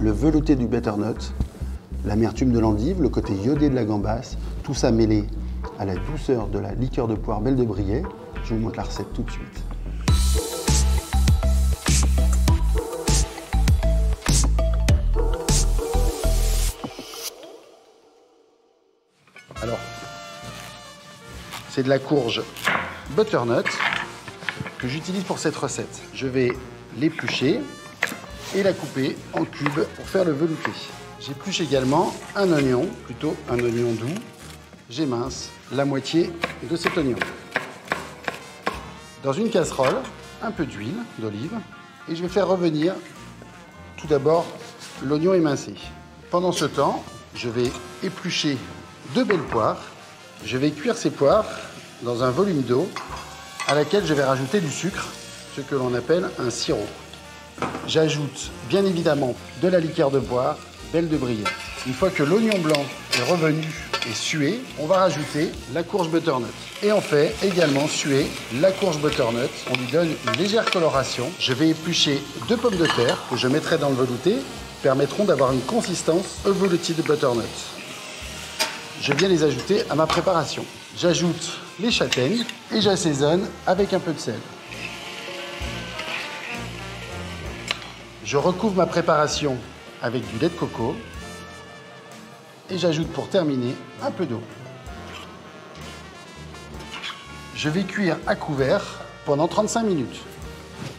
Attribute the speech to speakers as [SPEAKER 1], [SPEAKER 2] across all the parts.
[SPEAKER 1] le velouté du butternut, l'amertume de l'endive, le côté iodé de la gambasse, tout ça mêlé à la douceur de la liqueur de poire Belle de Briey. Je vous montre la recette tout de suite. Alors, c'est de la courge butternut que j'utilise pour cette recette. Je vais l'éplucher et la couper en cubes pour faire le velouté. J'épluche également un oignon, plutôt un oignon doux. J'émince la moitié de cet oignon. Dans une casserole, un peu d'huile d'olive et je vais faire revenir tout d'abord l'oignon émincé. Pendant ce temps, je vais éplucher 2 belles poires. Je vais cuire ces poires dans un volume d'eau à laquelle je vais rajouter du sucre, ce que l'on appelle un sirop. J'ajoute bien évidemment de la liqueur de poire Belle de Briey. Une fois que l'oignon blanc est revenu et sué, on va rajouter la courge butternut. Et on fait également suer la courge butternut. On lui donne une légère coloration. Je vais éplucher 2 pommes de terre que je mettrai dans le velouté, permettront d'avoir une consistance velouté de butternut. Je viens les ajouter à ma préparation. J'ajoute les châtaignes et j'assaisonne avec un peu de sel. Je recouvre ma préparation avec du lait de coco et j'ajoute pour terminer un peu d'eau. Je vais cuire à couvert pendant 35 minutes.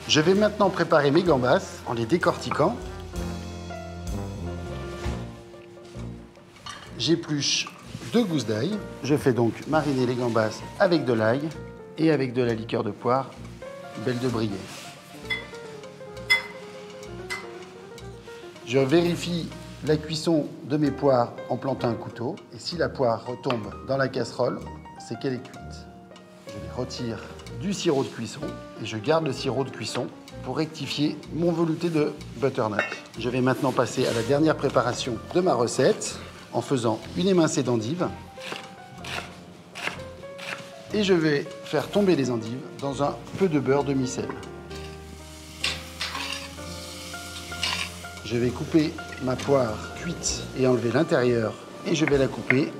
[SPEAKER 1] Je vais maintenant préparer mes gambas en les décortiquant. J'épluche 2 gousses d'ail. Je fais donc mariner les gambas avec de l'ail et avec de la liqueur de poire Belle de Briey. Je vérifie la cuisson de mes poires en plantant un couteau. Et si la poire retombe dans la casserole, c'est qu'elle est cuite. Je les retire du sirop de cuisson et je garde le sirop de cuisson pour rectifier mon velouté de butternut. Je vais maintenant passer à la dernière préparation de ma recette en faisant une émincée d'endives. Et je vais faire tomber les endives dans un peu de beurre demi-sel. Je vais couper ma poire cuite et enlever l'intérieur et je vais la couper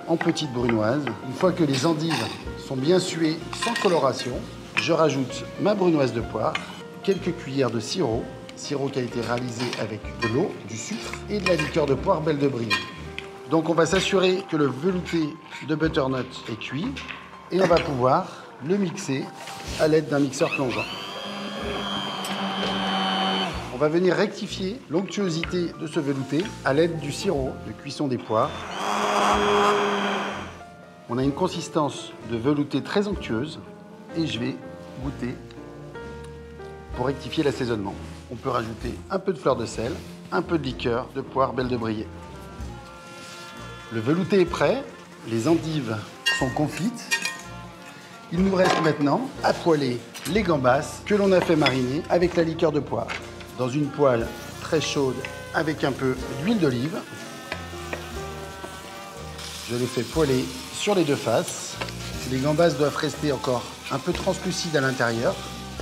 [SPEAKER 1] en petites brunoises. Une fois que les endives sont bien suées sans coloration, je rajoute ma brunoise de poire, quelques cuillères de sirop qui a été réalisé avec de l'eau, du sucre et de la liqueur de poire Belle de Briey. Donc on va s'assurer que le velouté de butternut est cuit et on va pouvoir le mixer à l'aide d'un mixeur plongeant. On va venir rectifier l'onctuosité de ce velouté à l'aide du sirop de cuisson des poires. On a une consistance de velouté très onctueuse et je vais goûter pour rectifier l'assaisonnement. On peut rajouter un peu de fleur de sel, un peu de liqueur de poire Belle de Briey. Le velouté est prêt, les endives sont confites. Il nous reste maintenant à poêler les gambas que l'on a fait mariner avec la liqueur de poire. Dans une poêle très chaude avec un peu d'huile d'olive. Je les fais poêler sur les 2 faces. Les gambas doivent rester encore un peu translucides à l'intérieur.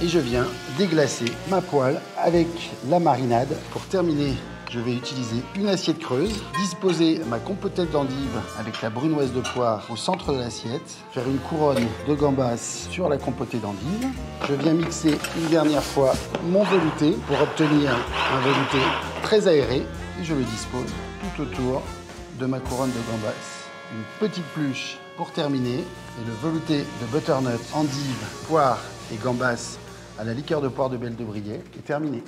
[SPEAKER 1] Et je viens déglacer ma poêle avec la marinade. Pour terminer, je vais utiliser une assiette creuse, disposer ma compotette d'endives avec la brunoise de poire au centre de l'assiette, faire une couronne de gambas sur la compotée d'endives. Je viens mixer une dernière fois mon velouté pour obtenir un velouté très aéré et je le dispose tout autour de ma couronne de gambas. Une petite pluche pour terminer et le velouté de butternut, endives, poire et gambas à la liqueur de poire de Belle de Briey est terminé.